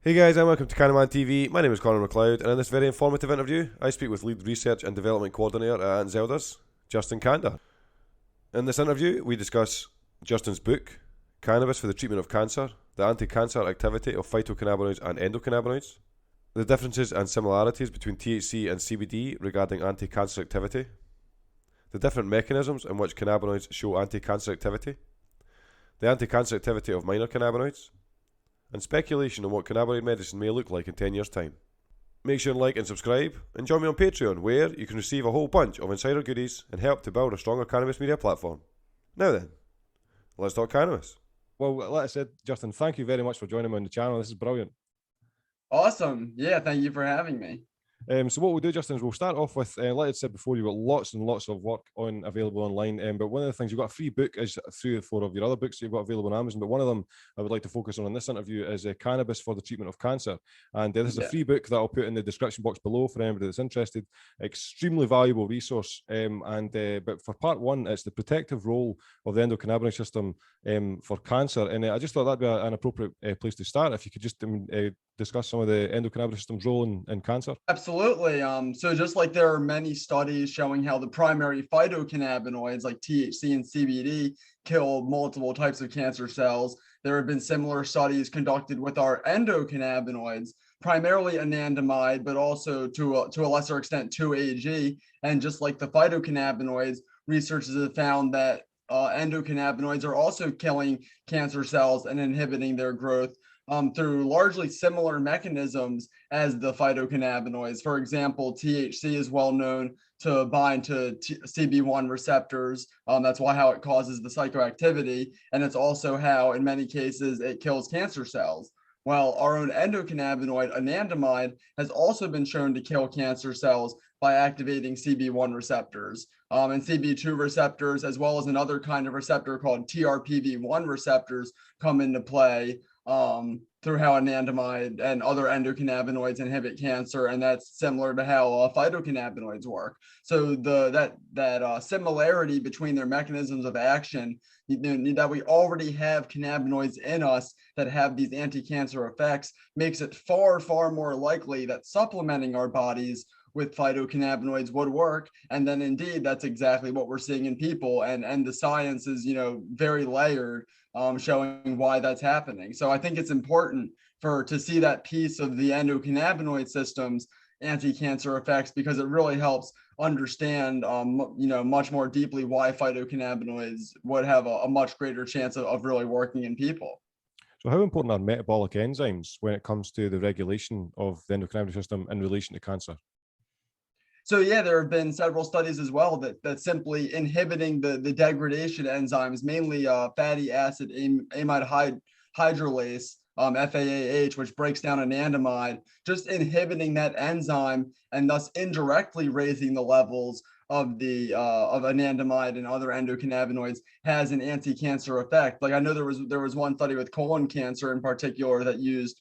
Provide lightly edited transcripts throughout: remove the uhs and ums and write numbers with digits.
Hey guys, and welcome to Cannabis TV. My name is Connor McLeod, and in this very informative interview, I speak with lead research and development coordinator at Aunt Zeldas, Justin Kander. In this interview, we discuss Justin's book, Cannabis for the Treatment of Cancer, the anti-cancer activity of phytocannabinoids and endocannabinoids, the differences and similarities between THC and CBD regarding anti-cancer activity, the different mechanisms in which cannabinoids show anti-cancer activity, the anti-cancer activity of minor cannabinoids, and speculation on what cannabinoid medicine may look like in 10 years' time. Make sure to like and subscribe, and join me on Patreon, where you can receive a whole bunch of insider goodies and help to build a stronger cannabis media platform. Now then, let's talk cannabis. Well, like I said, Justin, thank you very much for joining me on the channel. This is brilliant. Awesome. Yeah, thank you for having me. So what we'll do, Justin, is we'll start off with, like I said before, you've got lots and lots of work available online. But one of the things, you've got a free book, as 3 or 4 of your other books that you've got available on Amazon. But one of them I would like to focus on in this interview is Cannabis for the Treatment of Cancer. And this is a free book that I'll put in the description box below for anybody that's interested. Extremely valuable resource. But for part 1, it's the protective role of the endocannabinoid system for cancer. And I just thought that'd be an appropriate place to start. If you could just discuss some of the endocannabinoid system's role in cancer. Absolutely. So just like there are many studies showing how the primary phytocannabinoids like THC and CBD kill multiple types of cancer cells, there have been similar studies conducted with our endocannabinoids, primarily anandamide, but also to a lesser extent 2-AG. And just like the phytocannabinoids, researchers have found that endocannabinoids are also killing cancer cells and inhibiting their growth through largely similar mechanisms as the phytocannabinoids. For example, THC is well known to bind to CB1 receptors. That's how it causes the psychoactivity. And it's also how, in many cases, it kills cancer cells. Well, our own endocannabinoid, anandamide, has also been shown to kill cancer cells by activating CB1 receptors and CB2 receptors, as well as another kind of receptor called TRPV1 receptors come into play through how anandamide and other endocannabinoids inhibit cancer, and that's similar to how phytocannabinoids work. So that similarity between their mechanisms of action, that we already have cannabinoids in us that have these anti-cancer effects, makes it far, far more likely that supplementing our bodies with phytocannabinoids would work. And then indeed, that's exactly what we're seeing in people. And the science is, very layered, showing why that's happening. So I think it's important to see that piece of the endocannabinoid system's anti-cancer effects, because it really helps understand, much more deeply why phytocannabinoids would have a much greater chance of really working in people. So how important are metabolic enzymes when it comes to the regulation of the endocannabinoid system in relation to cancer? So yeah, there have been several studies as well that simply inhibiting the degradation enzymes, mainly fatty acid amide hydrolase, FAAH, which breaks down anandamide, just inhibiting that enzyme and thus indirectly raising the levels of anandamide and other endocannabinoids has an anti-cancer effect. Like I know there was one study with colon cancer in particular that used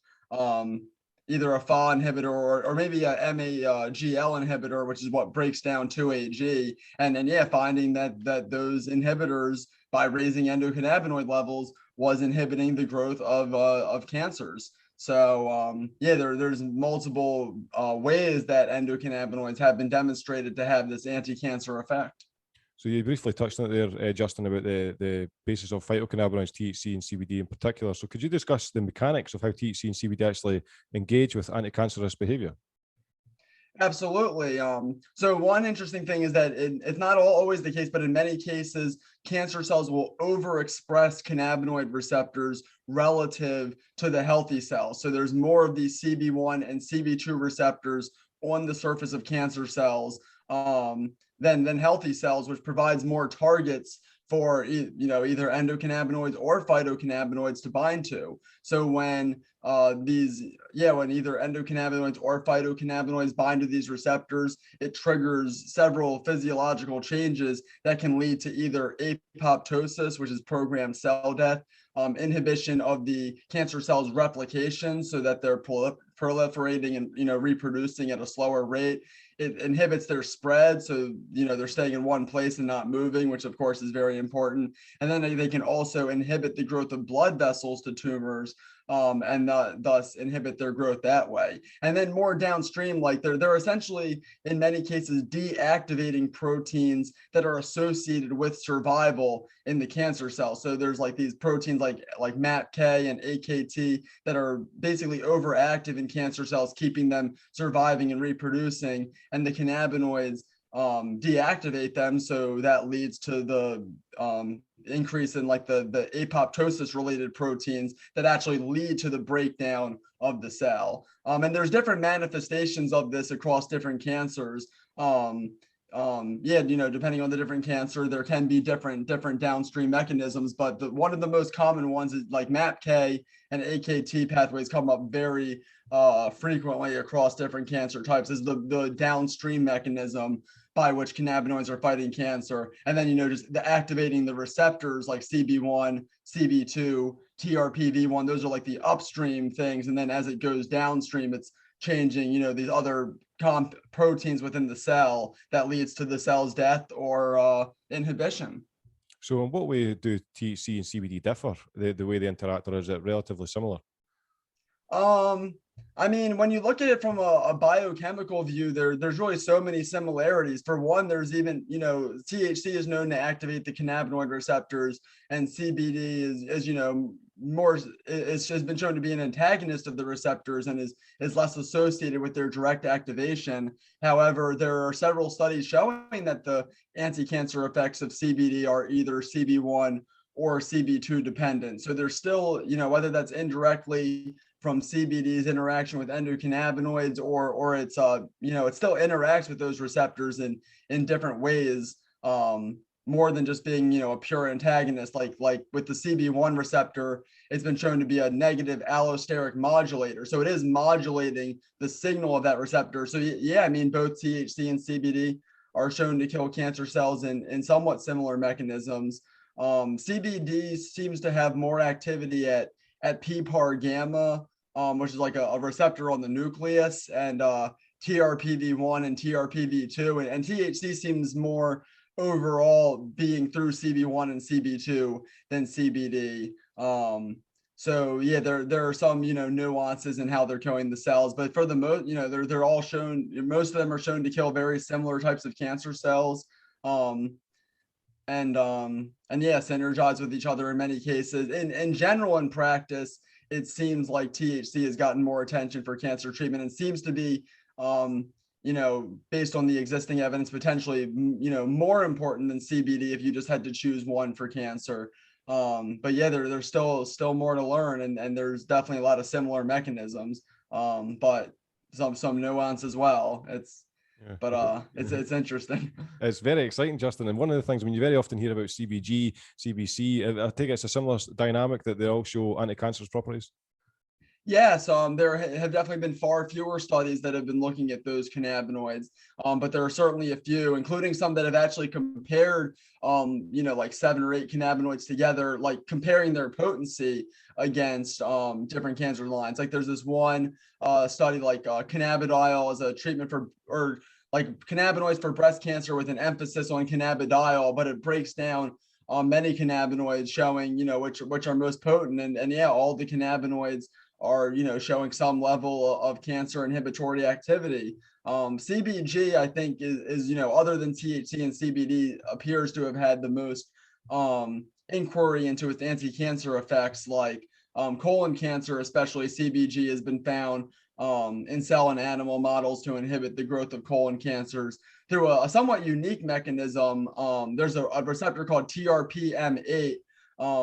either a FA inhibitor or maybe a MAGL inhibitor, which is what breaks down 2-AG, and then finding that those inhibitors, by raising endocannabinoid levels, was inhibiting the growth of cancers. So there's multiple ways that endocannabinoids have been demonstrated to have this anti-cancer effect. So you briefly touched on it there, Justin, about the basis of phytocannabinoids, THC and CBD in particular. So could you discuss the mechanics of how THC and CBD actually engage with anti-cancerous behavior? Absolutely. So one interesting thing is that it's not always the case, but in many cases, cancer cells will overexpress cannabinoid receptors relative to the healthy cells. So there's more of these CB1 and CB2 receptors on the surface of cancer cells than healthy cells, which provides more targets for either endocannabinoids or phytocannabinoids to bind to. So when when either endocannabinoids or phytocannabinoids bind to these receptors, it triggers several physiological changes that can lead to either apoptosis, which is programmed cell death, inhibition of the cancer cells' replication so that they're proliferating and reproducing at a slower rate. It inhibits their spread, so they're staying in one place and not moving, which of course is very important. And then they can also inhibit the growth of blood vessels to tumors, and thus inhibit their growth that way. And then more downstream, like they're essentially in many cases deactivating proteins that are associated with survival in the cancer cell. So there's like these proteins like MAPK and AKT that are basically overactive in cancer cells, keeping them surviving and reproducing, and the cannabinoids deactivate them. So that leads to the increase in like the apoptosis related proteins that actually lead to the breakdown of the cell. And there's different manifestations of this across different cancers. Depending on the different cancer, there can be different downstream mechanisms, but one of the most common ones is like MAPK and AKT pathways come up very frequently across different cancer types is the downstream mechanism by which cannabinoids are fighting cancer. And then, just the activating the receptors like CB1, CB2, TRPV1, those are like the upstream things. And then as it goes downstream, it's changing, these other proteins within the cell that leads to the cell's death or inhibition. So in what way do THC and CBD differ, the way they interact, or is it relatively similar? I mean, when you look at it from a biochemical view, there's really so many similarities. For one, there's even, THC is known to activate the cannabinoid receptors, and CBD is more, it's just been shown to be an antagonist of the receptors and is less associated with their direct activation. However, there are several studies showing that the anti-cancer effects of CBD are either CB1 or CB2 dependent. So there's still, whether that's indirectly from CBD's interaction with endocannabinoids or it's it still interacts with those receptors in different ways, more than just being a pure antagonist. Like with the CB1 receptor, it's been shown to be a negative allosteric modulator, so it is modulating the signal of that receptor. So I mean, both THC and CBD are shown to kill cancer cells in somewhat similar mechanisms. CBD seems to have more activity at PPAR gamma, which is like a receptor on the nucleus, and TRPV1 and TRPV2, and THC seems more overall being through CB1 and CB2 than CBD. So yeah, there are some nuances in how they're killing the cells, but for the most, they're all shown. Most of them are shown to kill very similar types of cancer cells. And synergize with each other in many cases. In general, in practice, it seems like THC has gotten more attention for cancer treatment and seems to be, based on the existing evidence, potentially, more important than CBD if you just had to choose one for cancer. But yeah, there's still more to learn, and there's definitely a lot of similar mechanisms, but some nuance as well. It's interesting. It's very exciting, Justin. And one of the things, you very often hear about CBG, CBC, I think it's a similar dynamic that they all show anti-cancerous properties. Yes, there have definitely been far fewer studies that have been looking at those cannabinoids, but there are certainly a few, including some that have actually compared, like 7 or 8 cannabinoids together, like comparing their potency against different cancer lines. Like there's this one study, like cannabidiol as a treatment or like cannabinoids for breast cancer with an emphasis on cannabidiol, but it breaks down many cannabinoids, showing which are most potent, and all the cannabinoids are showing some level of cancer inhibitory activity. CBG, I think, is other than THC and CBD, appears to have had the most inquiry into its anti-cancer effects, like colon cancer, especially. CBG has been found in cell and animal models to inhibit the growth of colon cancers through a somewhat unique mechanism. There's a receptor called TRPM8,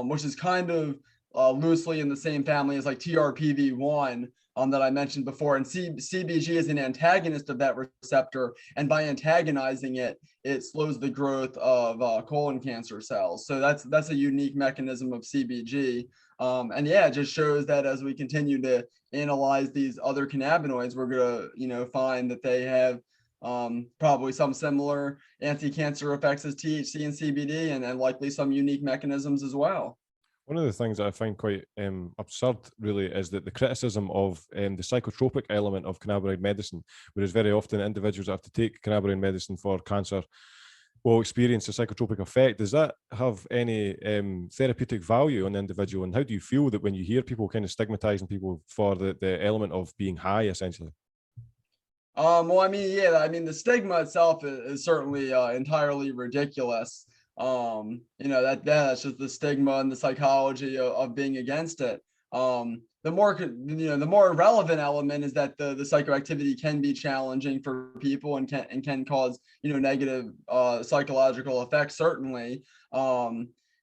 which is kind of loosely in the same family as like TRPV1 that I mentioned before. And CBG is an antagonist of that receptor, and by antagonizing it, it slows the growth of colon cancer cells. So that's a unique mechanism of CBG. It just shows that as we continue to analyze these other cannabinoids, we're gonna find that they have probably some similar anti-cancer effects as THC and CBD, and likely some unique mechanisms as well. One of the things that I find quite absurd, really, is that the criticism of the psychotropic element of cannabinoid medicine, whereas very often individuals that have to take cannabinoid medicine for cancer will experience a psychotropic effect. Does that have any therapeutic value on the individual? And how do you feel that when you hear people kind of stigmatizing people for the element of being high, essentially? Well, I mean, yeah, I mean, the stigma itself is certainly entirely ridiculous. That's just the stigma and the psychology of being against it. The more relevant element is that the psychoactivity can be challenging for people and can cause negative psychological effects, certainly.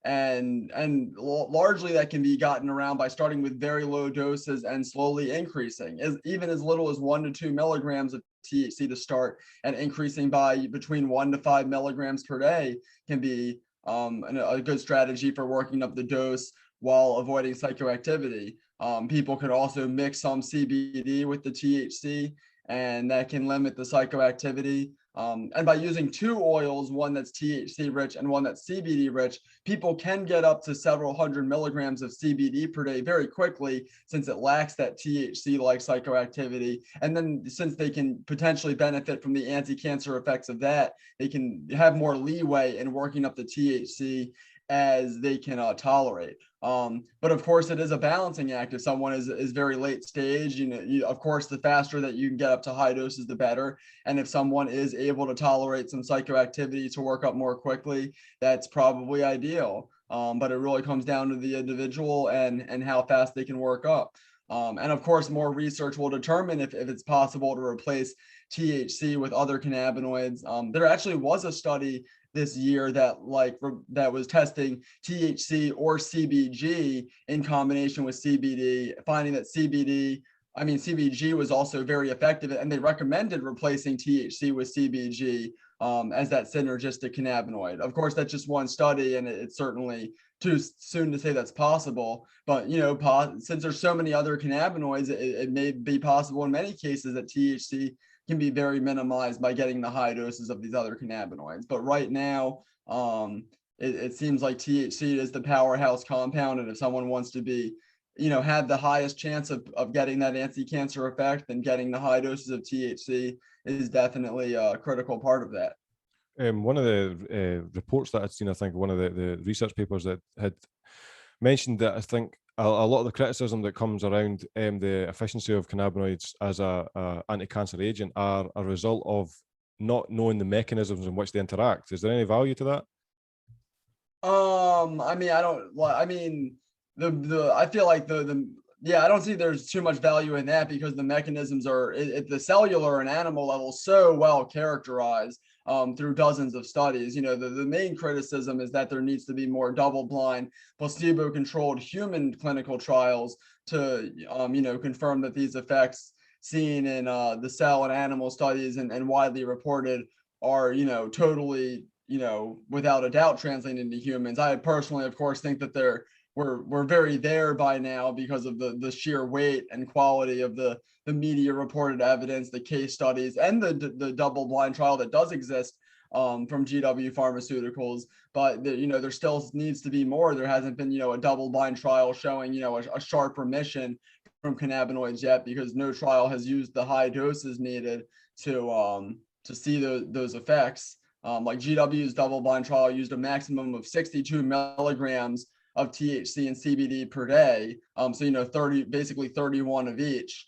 And largely that can be gotten around by starting with very low doses and slowly increasing, even as little as 1 to 2 milligrams of THC to start, and increasing by between 1 to 5 milligrams per day can be a good strategy for working up the dose while avoiding psychoactivity. People could also mix some CBD with the THC, and that can limit the psychoactivity. And by using two oils, one that's THC rich and one that's CBD rich, people can get up to several hundred milligrams of CBD per day very quickly, since it lacks that THC-like psychoactivity. And then since they can potentially benefit from the anti-cancer effects of that, they can have more leeway in working up the THC as they can tolerate. But of course, it is a balancing act. If someone is very late stage, of course, the faster that you can get up to high doses, the better. And if someone is able to tolerate some psychoactivity to work up more quickly, that's probably ideal. But it really comes down to the individual and how fast they can work up. And of course, more research will determine if it's possible to replace THC with other cannabinoids. There actually was a study this year that was testing THC or CBG in combination with CBD, finding that CBG was also very effective, and they recommended replacing THC with CBG as that synergistic cannabinoid. Of course, that's just one study, and it's certainly too soon to say that's possible. But since there's so many other cannabinoids, it may be possible in many cases that THC can be very minimized by getting the high doses of these other cannabinoids. But right now, it seems like THC is the powerhouse compound. And if someone wants to be, have the highest chance of getting that anti-cancer effect, then getting the high doses of THC is definitely a critical part of that. One of the reports that I'd seen, I think one of the research papers that had mentioned that I think a lot of the criticism that comes around the efficiency of cannabinoids as a anti-cancer agent are a result of not knowing the mechanisms in which they interact. Is there any value to that? I mean, I don't. Well, I mean, I feel like I don't see there's too much value in that, because the mechanisms are at the cellular and animal level so well characterized through dozens of studies. The main criticism is that there needs to be more double-blind, placebo-controlled human clinical trials to confirm that these effects seen in the cell and animal studies and widely reported are totally without a doubt translating into humans. I personally, of course, think that we're very there by now because of the sheer weight and quality of the media reported evidence, the case studies, and the double-blind trial that does exist from GW Pharmaceuticals. But there still needs to be more. There hasn't been a double-blind trial showing a sharp remission from cannabinoids yet, because no trial has used the high doses needed to see those effects. Like GW's double-blind trial used a maximum of 62 milligrams of THC and CBD per day. So 31 of each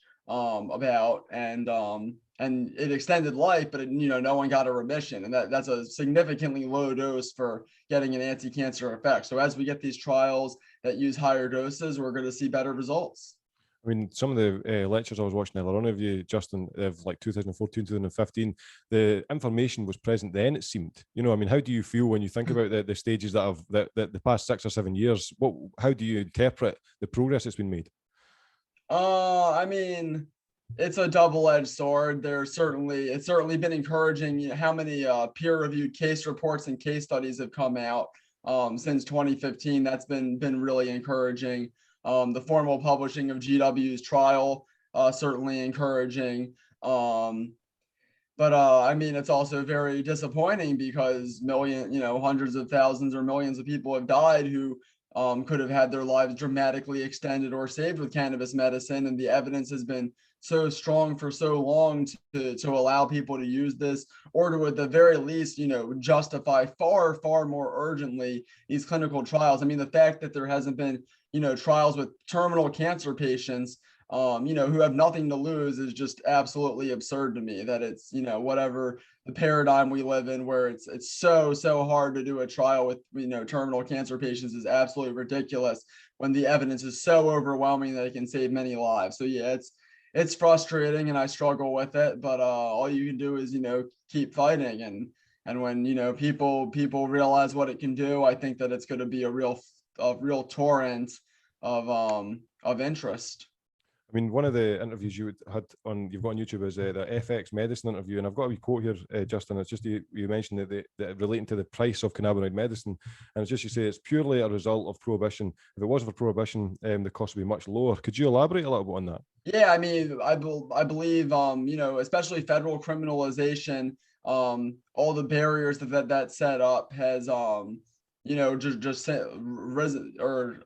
and it extended life, but no one got a remission, and that's a significantly low dose for getting an anti-cancer effect. So as we get these trials that use higher doses, we're going to see better results. I mean, some of the lectures I was watching earlier on of you, Justin, of like 2014, 2015, the information was present then, it seemed. I mean, how do you feel when you think about the stages that have the past 6 or 7 years? How do you interpret the progress that's been made? I mean, it's a double-edged sword. It's certainly been encouraging, how many peer-reviewed case reports and case studies have come out since 2015. That's been really encouraging. The formal publishing of GW's trial certainly encouraging. But I mean, it's also very disappointing because hundreds of thousands or millions of people have died who could have had their lives dramatically extended or saved with cannabis medicine. And the evidence has been so strong for so long to allow people to use this, or to at the very least, justify far more urgently these clinical trials. I mean, the fact that there hasn't been, trials with terminal cancer patients, who have nothing to lose is just absolutely absurd to me. That it's, whatever the paradigm we live in, where it's so hard to do a trial with, terminal cancer patients, is absolutely ridiculous when the evidence is so overwhelming that it can save many lives. So yeah, it's frustrating and I struggle with it, but all you can do is, keep fighting. And when, people realize what it can do, I think that it's going to be a real torrent of interest. I mean, one of the interviews you've got on YouTube is the FX medicine interview, and I've got a wee quote here, Justin. It's just you mentioned that relating to the price of cannabinoid medicine, and it's just you say it's purely a result of prohibition. If it wasn't for prohibition, the cost would be much lower. Could you elaborate a little bit on that? Yeah, I mean, I believe, especially federal criminalization, all the barriers that set up has, just risen, or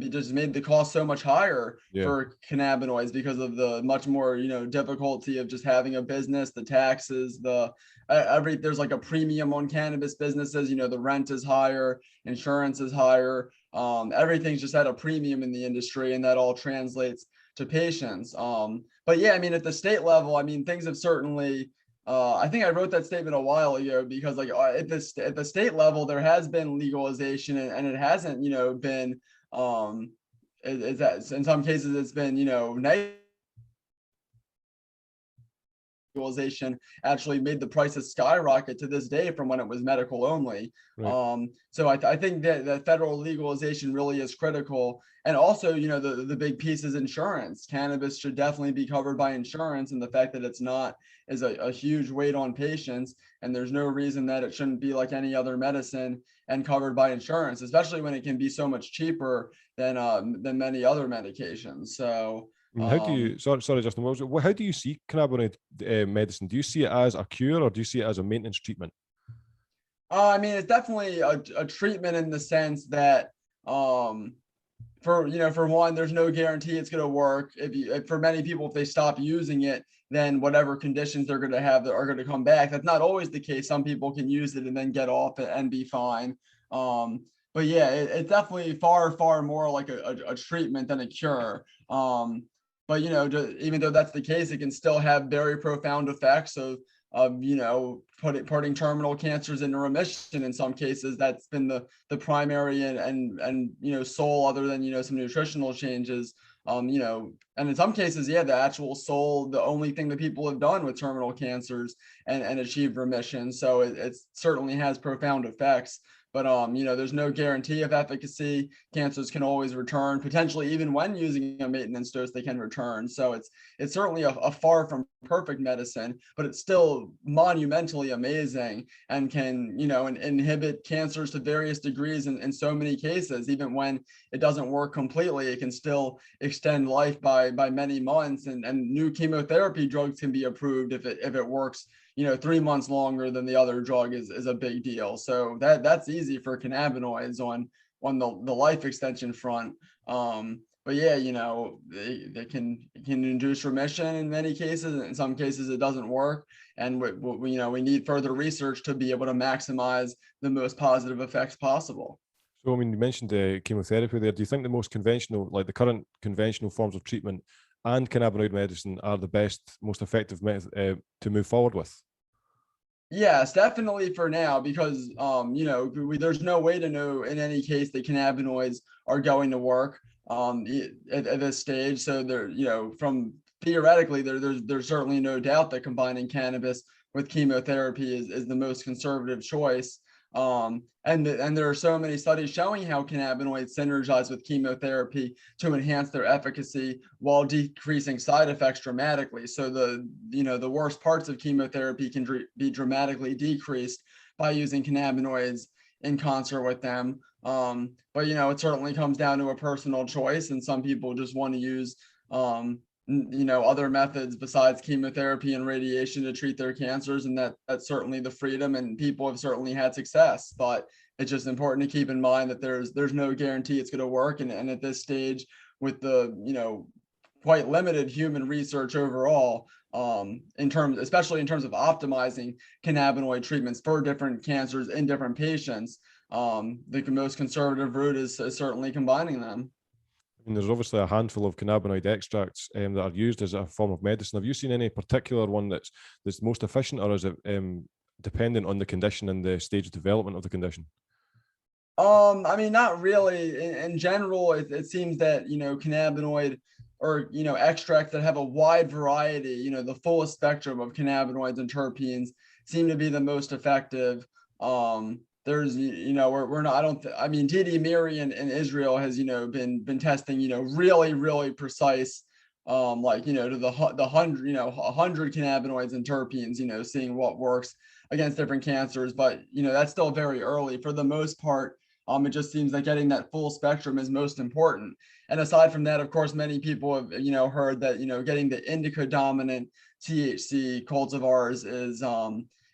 it just made the cost so much higher for cannabinoids because of the much more, difficulty of just having a business, the taxes, there's like a premium on cannabis businesses, the rent is higher, insurance is higher, everything's just at a premium in the industry, and that all translates to patients. But yeah, I mean, at the state level, I mean, things have certainly, I think I wrote that statement a while ago, because like at the state level, there has been legalization, and it hasn't, been, is that in some cases it's been, negative. Legalization actually made the prices skyrocket to this day from when it was medical only. Right. So I think that federal legalization really is critical. And also, the big piece is insurance. Cannabis should definitely be covered by insurance, and the fact that it's not is a huge weight on patients. And there's no reason that it shouldn't be like any other medicine and covered by insurance, especially when it can be so much cheaper than many other medications. So how do you, sorry, Justin, how do you see cannabinoid medicine? Do you see it as a cure, or do you see it as a maintenance treatment? I mean, it's definitely a treatment in the sense that, for one, there's no guarantee it's going to work. For many people, if they stop using it, then whatever conditions they're going to have that are going to come back. That's not always the case. Some people can use it and then get off it and be fine. But yeah, it's definitely far more like a treatment than a cure. But even though that's the case, it can still have very profound effects of putting terminal cancers into remission. In some cases, that's been the primary and sole, other than some nutritional changes. And in some cases, yeah, the actual sole, the only thing that people have done with terminal cancers and achieved remission. So it certainly has profound effects. But there's no guarantee of efficacy. Cancers can always return, potentially even when using a maintenance dose, they can return. So it's certainly a far from perfect medicine, but it's still monumentally amazing, and can inhibit cancers to various degrees in so many cases. Even when it doesn't work completely, it can still extend life by many months, and new chemotherapy drugs can be approved if it works 3 months longer than the other drug is a big deal. So that's easy for cannabinoids on the life extension front. But yeah, they can induce remission in many cases. In some cases, it doesn't work, and we need further research to be able to maximize the most positive effects possible. So, I mean, you mentioned chemotherapy there. Do you think the most conventional, like the current conventional forms of treatment and cannabinoid medicine, are the best, most effective method to move forward with? Yes, definitely for now, because there's no way to know in any case that cannabinoids are going to work at this stage. So from theoretically, there's certainly no doubt that combining cannabis with chemotherapy is the most conservative choice. And there are so many studies showing how cannabinoids synergize with chemotherapy to enhance their efficacy while decreasing side effects dramatically. So the worst parts of chemotherapy can be dramatically decreased by using cannabinoids in concert with them. But it certainly comes down to a personal choice, and some people just want to use other methods besides chemotherapy and radiation to treat their cancers, and that's certainly the freedom, and people have certainly had success. But it's just important to keep in mind that there's no guarantee it's going to work. And at this stage, with the, quite limited human research overall, especially in terms of optimizing cannabinoid treatments for different cancers in different patients, the most conservative route is certainly combining them. I mean, there's obviously a handful of cannabinoid extracts that are used as a form of medicine. Have you seen any particular one that's most efficient, or is it dependent on the condition and the stage of development of the condition? I mean, not really. In general, it seems that, cannabinoid or, extracts that have a wide variety, the fullest spectrum of cannabinoids and terpenes seem to be the most effective. There's, we're not, I mean, Didi Miri in Israel has, been testing, really, really precise, to the 100 cannabinoids and terpenes, seeing what works against different cancers. But, that's still very early. For the most part, it just seems like getting that full spectrum is most important. And aside from that, of course, many people have, heard that, getting the indica dominant THC cultivars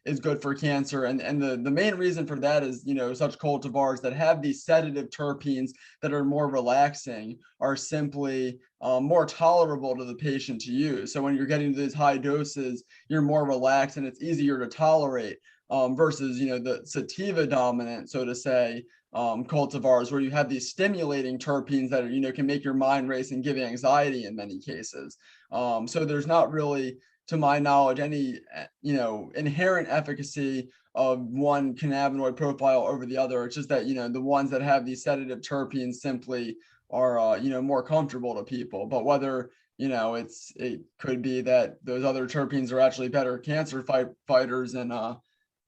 is good for cancer. And the main reason for that is, such cultivars that have these sedative terpenes that are more relaxing are simply more tolerable to the patient to use. So when you're getting to these high doses, you're more relaxed and it's easier to tolerate, versus, the sativa dominant, so to say, cultivars, where you have these stimulating terpenes that are, can make your mind race and give anxiety in many cases. So there's not really, to my knowledge, any, inherent efficacy of one cannabinoid profile over the other. It's just that, the ones that have these sedative terpenes simply are, more comfortable to people. But whether, it could be that those other terpenes are actually better cancer fighters, and, and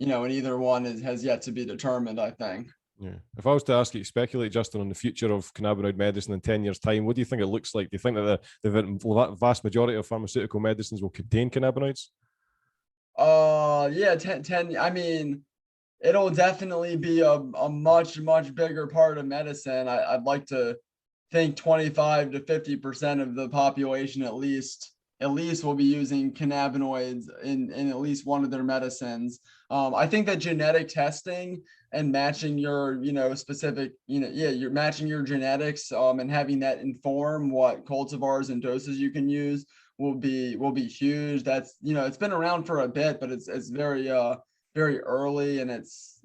either one has yet to be determined, I think. Yeah. If I was to ask you to speculate, Justin, on the future of cannabinoid medicine in 10 years' time, what do you think it looks like? Do you think that the vast majority of pharmaceutical medicines will contain cannabinoids? Yeah, 10, I mean, it'll definitely be a much, much bigger part of medicine. I'd like to think 25 to 50% of the population at least will be using cannabinoids in at least one of their medicines. I think that genetic testing and matching your, specific, you're matching your genetics, and having that inform what cultivars and doses you can use will be huge. That's, it's been around for a bit, but it's very very early in its,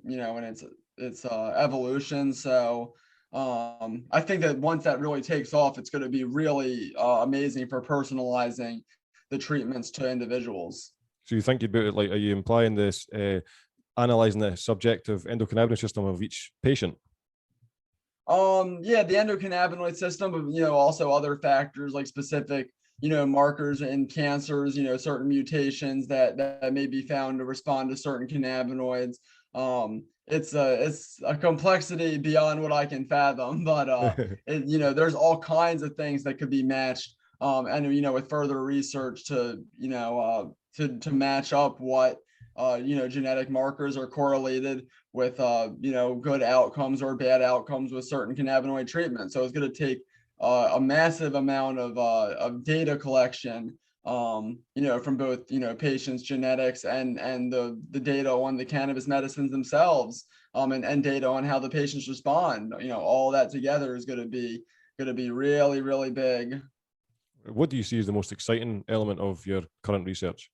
its evolution. So I think that once that really takes off, it's going to be really amazing for personalizing the treatments to individuals. So you think about it like, are you implying this, analyzing the subjective endocannabinoid system of each patient? Yeah, the endocannabinoid system, of, also other factors like specific, markers in cancers, certain mutations that may be found to respond to certain cannabinoids. It's a complexity beyond what I can fathom, but there's all kinds of things that could be matched, and with further research to to match up what genetic markers are correlated with good outcomes or bad outcomes with certain cannabinoid treatments. So it's going to take a massive amount of data collection, from both, patients' genetics and the data on the cannabis medicines themselves, and data on how the patients respond. All that together is going to be really, really big. What do you see as the most exciting element of your current research?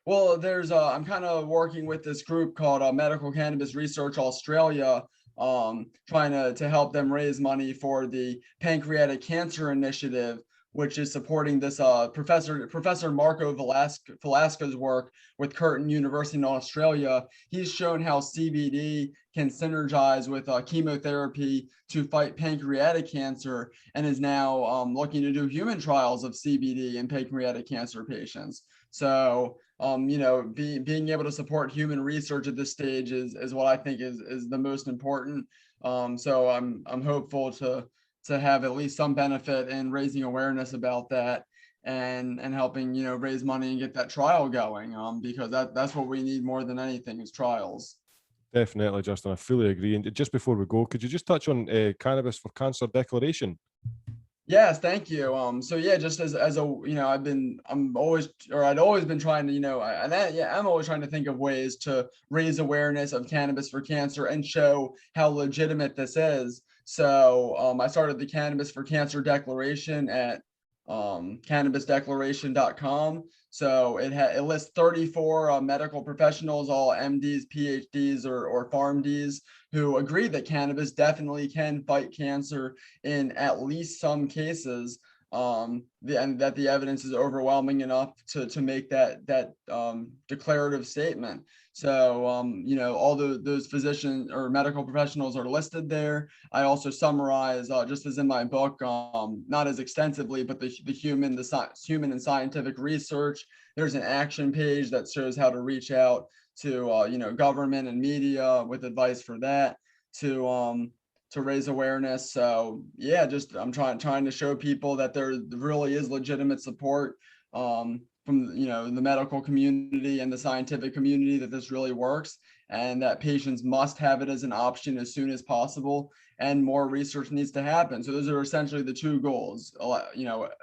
Well, I'm kind of working with this group called Medical Cannabis Research Australia, trying to help them raise money for the Pancreatic Cancer Initiative, which is supporting this Professor Marco Velasquez's work with Curtin University in Australia. He's shown how CBD can synergize with chemotherapy to fight pancreatic cancer, and is now looking to do human trials of CBD in pancreatic cancer patients. So being able to support human research at this stage is what I think is the most important. So I'm hopeful to have at least some benefit in raising awareness about that, and helping raise money and get that trial going, because that's what we need more than anything, is trials. Definitely, Justin. I fully agree. And just before we go, could you just touch on Cannabis for Cancer declaration? Yes, thank you. So yeah, just as a, I'd always been trying to, I'm always trying to think of ways to raise awareness of cannabis for cancer and show how legitimate this is. So I started the Cannabis for Cancer Declaration at cannabisdeclaration.com. So it lists 34 medical professionals, all MDs, PhDs, or PharmDs, who agree that cannabis definitely can fight cancer in at least some cases, and that the evidence is overwhelming enough to make that declarative statement. So all those physicians or medical professionals are listed there. I also summarize, just as in my book, not as extensively, but the human and scientific research. There's an action page that shows how to reach out to government and media with advice for that, to raise awareness. So yeah, just I'm trying to show people that there really is legitimate support from the medical community and the scientific community, that this really works, and that patients must have it as an option as soon as possible, and more research needs to happen. So those are essentially the two goals: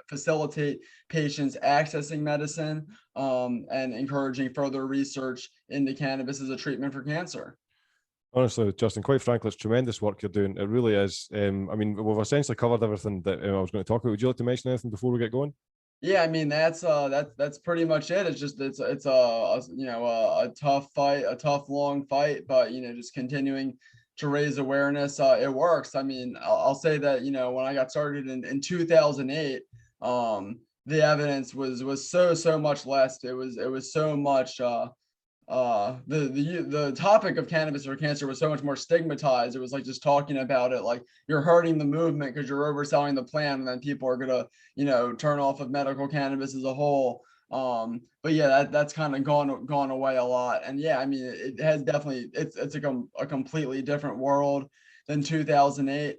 facilitate patients accessing medicine, and encouraging further research into cannabis as a treatment for cancer. Honestly, Justin, quite frankly, it's tremendous work you're doing. It really is. I mean, we've essentially covered everything that I was going to talk about. Would you like to mention anything before we get going? Yeah, I mean that's pretty much it. It's a tough fight, a tough long fight, but just continuing to raise awareness. It works. I mean, I'll say that when I got started in 2008, the evidence was so much less. It was so much the topic of cannabis for cancer was so much more stigmatized. It was like just talking about it like you're hurting the movement because you're overselling the plan, and then people are gonna turn off of medical cannabis as a whole. But yeah, that's kind of gone away a lot. And yeah, I mean, it has definitely, it's a completely different world than 2008.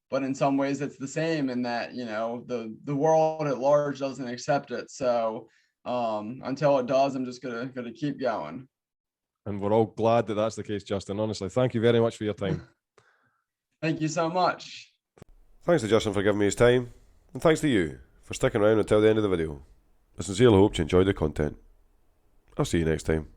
But in some ways it's the same in that the world at large doesn't accept it. So until it does, I'm just gonna keep going. And we're all glad that that's the case, Justin. Honestly, thank you very much for your time. Thank you so much. Thanks to Justin for giving me his time, and thanks to you for sticking around until the end of the video. I sincerely hope you enjoyed the content. I'll see you next time.